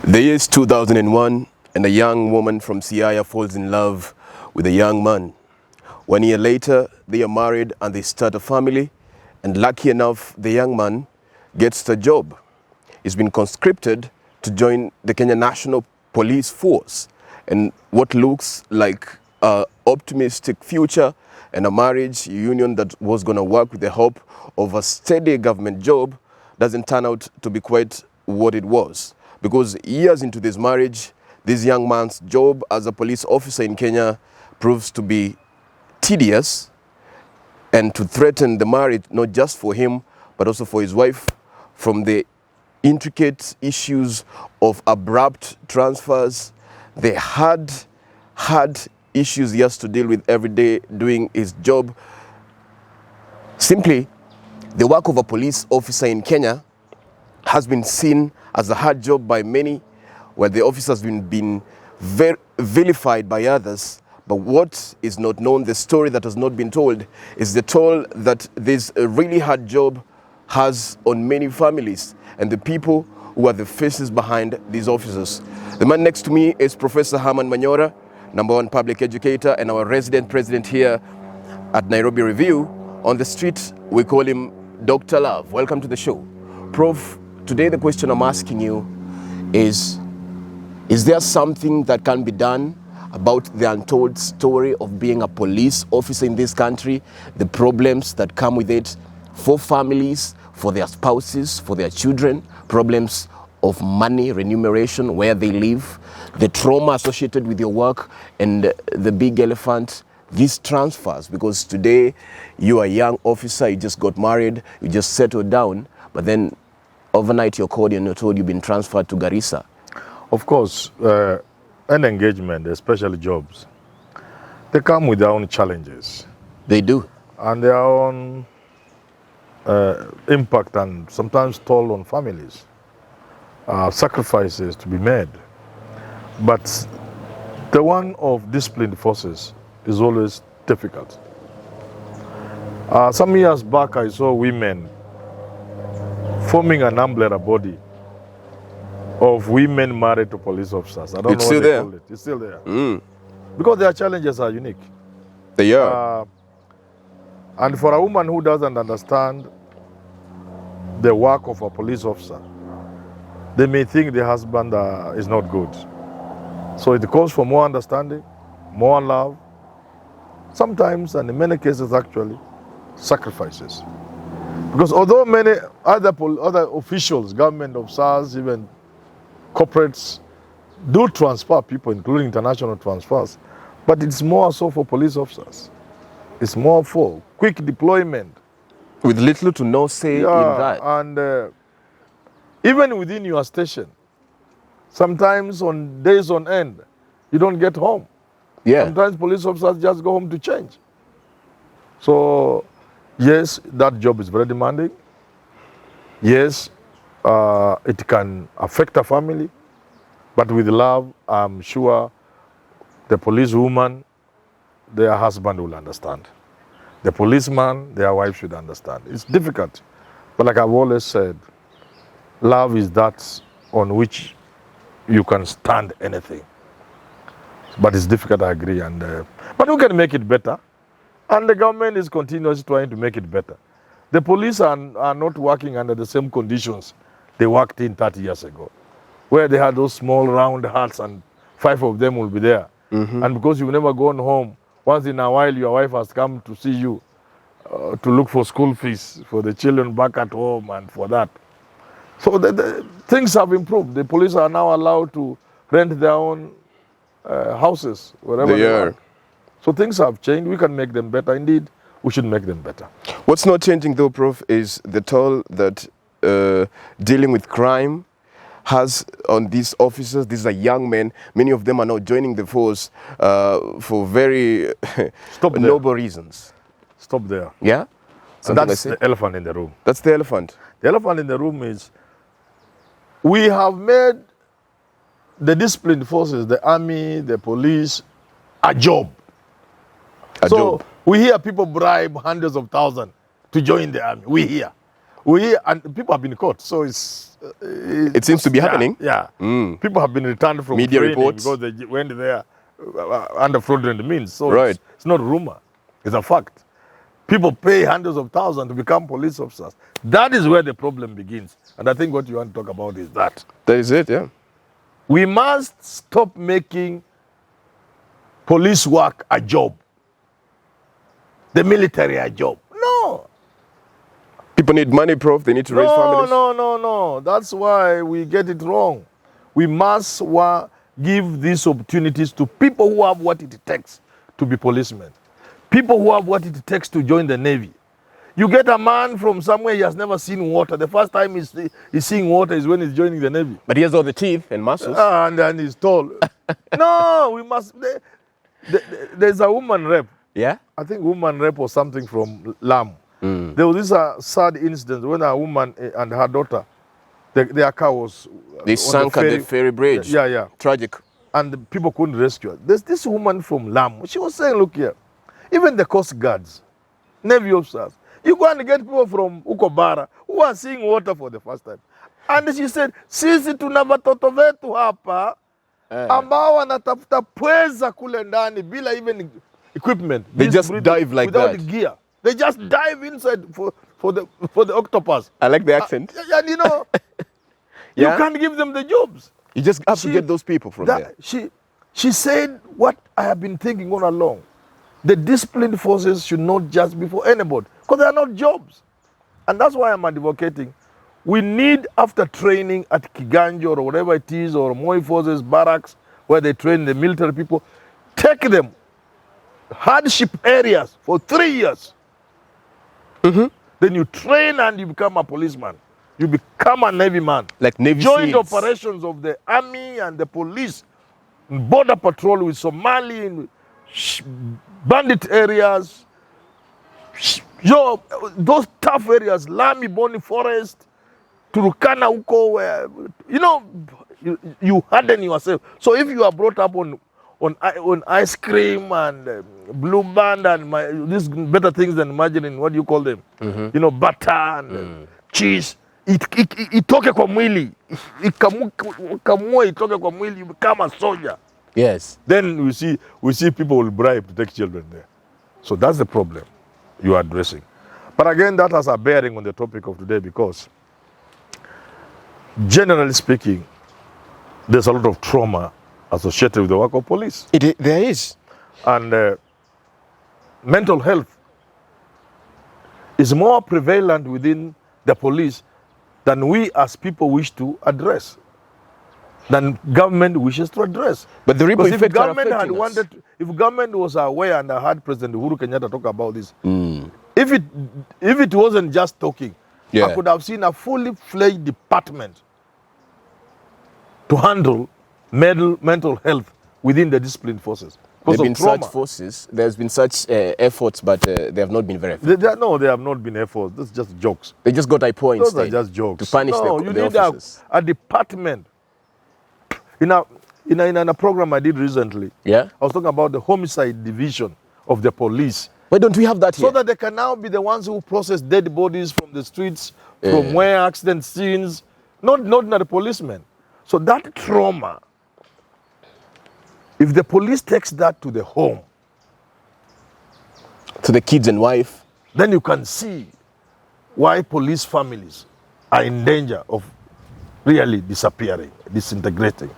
The year is 2001 and a young woman from Siaya falls in love with a young man. 1 year later, they are married and they start a family, and lucky enough, the young man gets a job. He's been conscripted to join the Kenya National Police Force, and what looks like an optimistic future and a marriage union that was going to work with the hope of a steady government job doesn't turn out to be quite what it was. Because years into this marriage, this young man's job as a police officer in Kenya proves to be tedious and to threaten the marriage, not just for him, but also for his wife, from the intricate issues of abrupt transfers, the hard issues he has to deal with every day doing his job. Simply, the work of a police officer in Kenya has been seen as a hard job by many, where the officer has been vilified by others. But what is not known, the story that has not been told, is the toll that this really hard job has on many families and the people who are the faces behind these officers. The man next to me is Professor Herman Manyora, #1 public educator and our resident president here at Nairobi Review. On the street, we call him Dr. Love. Welcome to the show. Prof, today the question I'm asking you is there something that can be done about the untold story of being a police officer in this country, the problems that come with it for families, for their spouses, for their children, problems of money, remuneration, where they live, the trauma associated with your work, and the big elephant, these transfers? Because today you are a young officer, you just got married, you just settled down, but then overnight you're called and you're told you've been transferred to Garissa. Of course, an engagement, especially jobs, they come with their own challenges. They do. And their own impact and sometimes toll on families, sacrifices to be made. But the one of disciplined forces is always difficult. Some years back, I saw women forming an umbrella body of women married to police officers. I don't know what they call it. It's still there. Because their challenges are unique. They are. And for a woman who doesn't understand the work of a police officer, they may think the husband is not good. So it calls for more understanding, more love, sometimes, and in many cases actually, sacrifices. Because although many other officials, government officers, even corporates do transfer people, including international transfers, but it's more so for police officers. It's more for quick deployment. With little to no say in that. And even within your station, sometimes on days on end, you don't get home. Yeah. Sometimes police officers just go home to change. So, yes, that job is very demanding. Yes, it can affect a family, but with love, I'm sure the policewoman, their husband will understand. The policeman, their wife should understand. It's difficult, but like I've always said, love is that on which you can stand anything. But it's difficult, I agree, but we can make it better, and the government is continuously trying to make it better. The police are not working under the same conditions they worked in 30 years ago, where they had those small round huts and 5 of them will be there. And because you've never gone home, once in a while your wife has come to see you to look for school fees for the children back at home and for that. So the things have improved. The police are now allowed to rent their own houses wherever they are. So things have changed. We can make them better. Indeed, we should make them better. What's not changing though, Prof, is the toll that dealing with crime has on these officers. These are young men. Many of them are now joining the force for very noble reasons. Stop there. Yeah? And that's the elephant in the room. That's the elephant. The elephant in the room is we have made the disciplined forces, the army, the police, a job. So we hear people bribe hundreds of thousands to join the army. We hear. and people have been caught, so It seems to be happening. Yeah, people have been returned from Media training reports. because they went there under fraudulent means. So Right. it's not rumor; it's a fact. People pay hundreds of thousands to become police officers. That is where the problem begins, and I think what you want to talk about is that That is it, yeah. we must stop making police work a job, the military a job. No. People need money, Prof. They need to raise families. No. That's why we get it wrong. We must give these opportunities to people who have what it takes to be policemen. People who have what it takes to join the Navy. You get a man from somewhere he has never seen water. The first time he's seeing water is when he's joining the Navy. But he has all the teeth and muscles. And he's tall. No, we must. There's a woman rep. Yeah? I think woman rep or something from Lam. There was this sad incident when a woman and her daughter, their car was They sank at the ferry bridge. Yeah. Tragic. And the people couldn't rescue her. There's this woman from Lam. She was saying, look here, even the Coast Guards, Navy officers, you go and get people from Ukobara who are seeing water for the first time. And she said, sisi tuna watoto wetu hapa ambao wanatafuta pweza kule ndani bila even equipment. They just dive like without that. Gear. They just dive inside for the octopus. I like the accent. And you know, Yeah? you can't give them the jobs. You just have to get those people from there. She said what I have been thinking all along. The disciplined forces should not just be for anybody because they are not jobs. And that's why I'm advocating. We need, after training at Kiganjo or whatever it is, or Moi Forces barracks where they train the military people, take them hardship areas for 3 years. Then you train and you become a policeman. You become a Navy man. Like Navy Joint SEALs. operations of the army and the police, border patrol with Somali, in bandit areas, those tough areas, Lami, Boni Forest, Turukana, Uko, where, you know, you harden yourself. So if you are brought up on ice cream and blue band and these better things than imagining, what do you call them? You know, butter and cheese. Itoke kwa mwili. Ikamua itoke kwa mwili, you become a soldier. Yes. Then we see people will bribe to take children there. So that's the problem you are addressing. But again, that has a bearing on the topic of today because, generally speaking, there's a lot of trauma associated with the work of police. There is. And mental health is more prevalent within the police than we as people wish to address, than government wishes to address. But the ripple Because if effects are government had affecting us. wanted, if government was aware, and I heard President Uhuru Kenyatta talk about this, if it wasn't just talking, I could have seen a fully fledged department to handle mental health within the disciplined forces. There have been such forces, there's been such efforts, but they have not been very effective. No, they have not been efforts. That's just jokes. They just got a point. Those are just jokes. To punish no, the you need officers. a department. In a program I did recently, Yeah? I was talking about the homicide division of the police. Why don't we have that here? So that they can now be the ones who process dead bodies from the streets, from where accident scenes, not the policemen. So that trauma, if the police takes that to the home, to the kids and wife, then you can see why police families are in danger of really disappearing, disintegrating.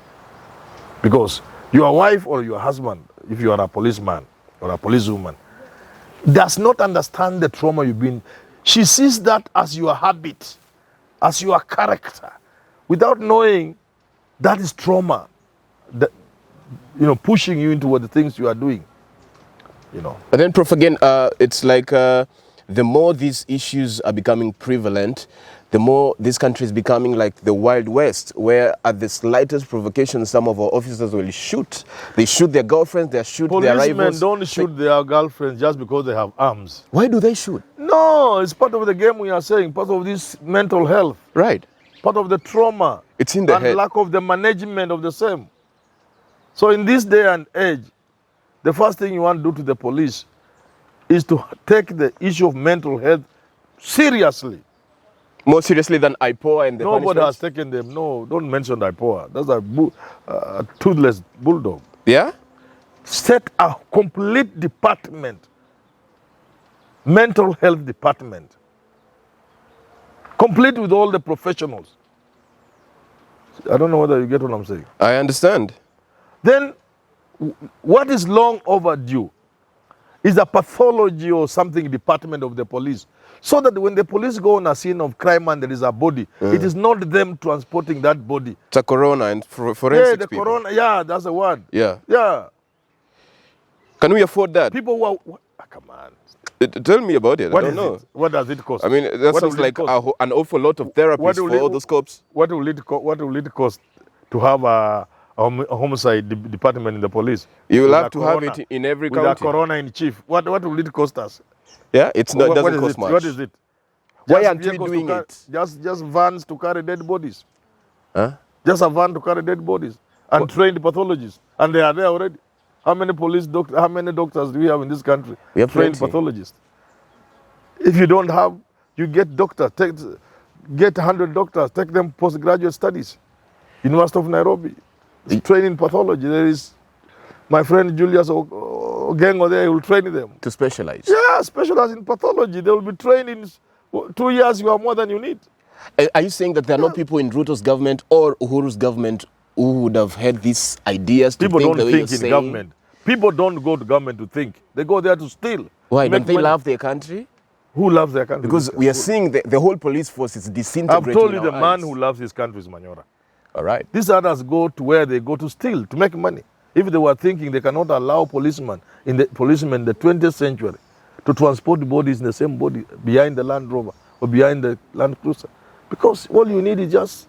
Because your wife or your husband, if you are a policeman or a policewoman, does not understand the trauma you've been. She sees that as your habit, as your character, without knowing that is trauma, that, pushing you into what the things you are doing. But then, Prof, again, it's like the more these issues are becoming prevalent, the more this country is becoming like the Wild West, where at the slightest provocation, some of our officers will shoot. They shoot their girlfriends, they shoot their rivals. Policemen don't shoot their girlfriends just because they have arms. Why do they shoot? No, it's part of the game we are saying, part of this mental health, Right. part of the trauma. It's in the and head. lack of the management of the same. So in this day and age, the first thing you want to do to the police is to take the issue of mental health seriously. More seriously than IPOA and the Nobody has punishments? taken them. No, don't mention IPOA. That's a toothless bulldog. Yeah? Set a complete department, mental health department, complete with all the professionals. I don't know whether you get what I'm saying. I understand. Then what is long overdue is a pathology or something department of the police, so that when the police go on a scene of crime and there is a body, it is not them transporting that body. It's a corona and forensics Yeah, the people. corona, yeah, that's the word. Yeah. Yeah. Can we afford that? People who are, come on. Tell me about it. What I don't is know. it? What does it cost? I mean, that What sounds will it like cost? an awful lot of therapies for all those cops. What will it cost to have a homicide department in the police? You will With have a to have coroner, it in every with county. a coroner in chief. What will it cost us? Yeah, it's not, it What doesn't is cost it? much. What is it? Why Just aren't we vehicles to doing car- it? Just vans to carry dead bodies. Huh? Just a van to carry dead bodies and trained pathologists, and they are there already. How many how many doctors do we have in this country? We have Trained plenty. pathologists. If you don't have, you get doctors. Get 100 doctors. Take them postgraduate studies. University of Nairobi, training pathology. There is my friend Julius Ogengo there. He will train them. To specialize. Yeah, specialize in pathology. They will be trained in 2 years. You have more than you need. Are you saying that there are no people in Ruto's government or Uhuru's government who would have had these ideas to People think don't the way think you're in saying? government. People don't go to government to think. They go there to steal. Why? to Don't make they money. love their country? Who loves their country? Because we are seeing the whole police force is disintegrating. I've told you in the our man eyes. who loves his country is Manyora. All right. These others go to where they go to steal, to make money. If they were thinking they cannot allow policemen in the 20th century to transport bodies in the same body behind the Land Rover or behind the Land Cruiser. Because all you need is just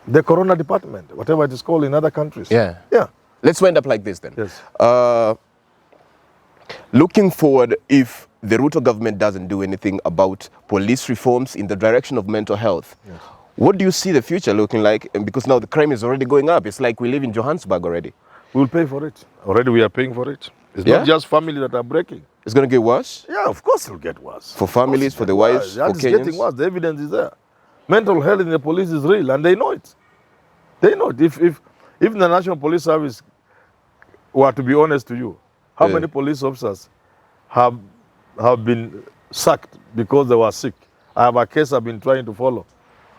the corona department, whatever it is called in other countries. Yeah. Yeah. Let's wind up like this then. Yes. Looking forward, if the Ruto government doesn't do anything about police reforms in the direction of mental health, Yes. what do you see the future looking like? And because now the crime is already going up. It's like we live in Johannesburg already. We'll pay for it. Already we are paying for it. It's Yeah? not just family that are breaking. It's going to get worse Yeah, of course it'll get worse. for families, for the wives, Yeah, for it's getting Kenyans. worse. The evidence is there. Mental health in the police is real, and they know it. They know it. If the National Police Service were to be honest to you, how Yeah. many police officers have been sacked because they were sick? I have a case I've been trying to follow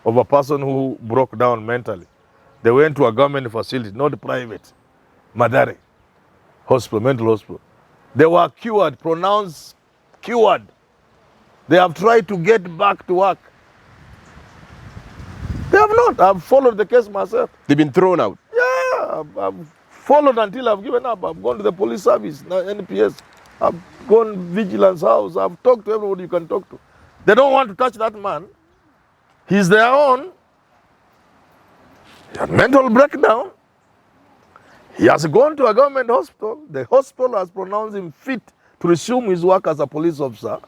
of a person who broke down mentally. They went to a government facility, not private, Madare hospital, mental hospital. They were cured, pronounced cured. They have tried to get back to work. They have not. I've followed the case myself. They've been thrown out. Yeah, I've followed until I've given up. I've gone to the police service, NPS. I've gone vigilance house. I've talked to everybody you can talk to. They don't want to touch that man. He's their own. He had mental breakdown. He has gone to a government hospital. The hospital has pronounced him fit to resume his work as a police officer.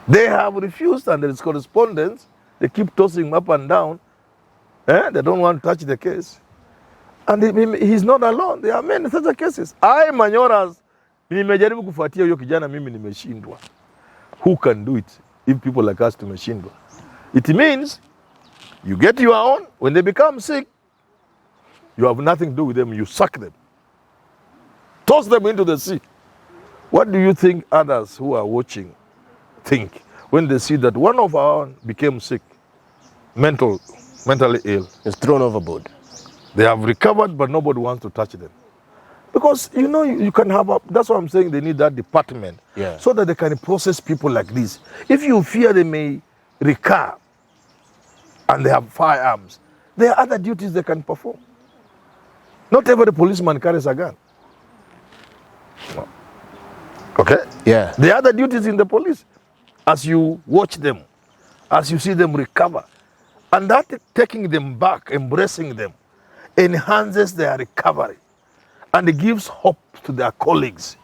They have refused, and there is correspondence. They keep tossing him up and down. They don't want to touch the case. And he's not alone. There are many such cases. Manyoras, nimejaribu kufuatia huyo kijana, mimi nimeshindwa. Who can do it if people like us tumeshindwa? It means you get your own. When they become sick, you have nothing to do with them. You suck them. Toss them into the sea. What do you think others who are watching think when they see that one of our own became sick, mentally ill? It's thrown overboard. They have recovered, but nobody wants to touch them. Because, you can have that's why I'm saying they need that department. Yeah. So that they can process people like this. If you fear they may recur and they have firearms, there are other duties they can perform. Not every policeman carries a gun. Okay? Yeah. There are other duties in the police. As you watch them, as you see them recover, and that taking them back, embracing them, enhances their recovery and it gives hope to their colleagues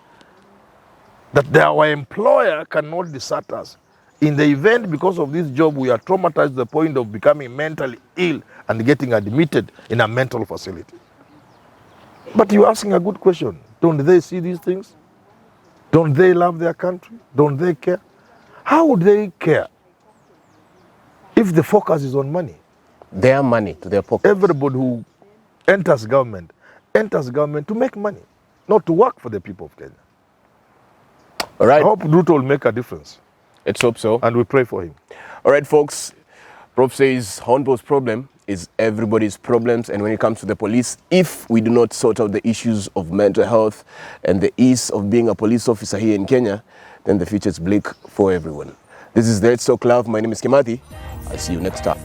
that our employer cannot desert us. In the event, because of this job, we are traumatized to the point of becoming mentally ill and getting admitted in a mental facility. But you're asking a good question. Don't they see these things? Don't they love their country? Don't they care? How would they care If the focus is on money, Their money to their pocket. everybody who enters government to make money, not to work for the people of Kenya. All I right. hope Ruto will make a difference, Let's hope so. and we pray for him. All right, folks. Prof says Hornbill's problem is everybody's problems, and when it comes to the police, if we do not sort out the issues of mental health and the ease of being a police officer here in Kenya, then the future is bleak for everyone. This is the Let's Talk Love. My name is Kimathi. I'll see you next time.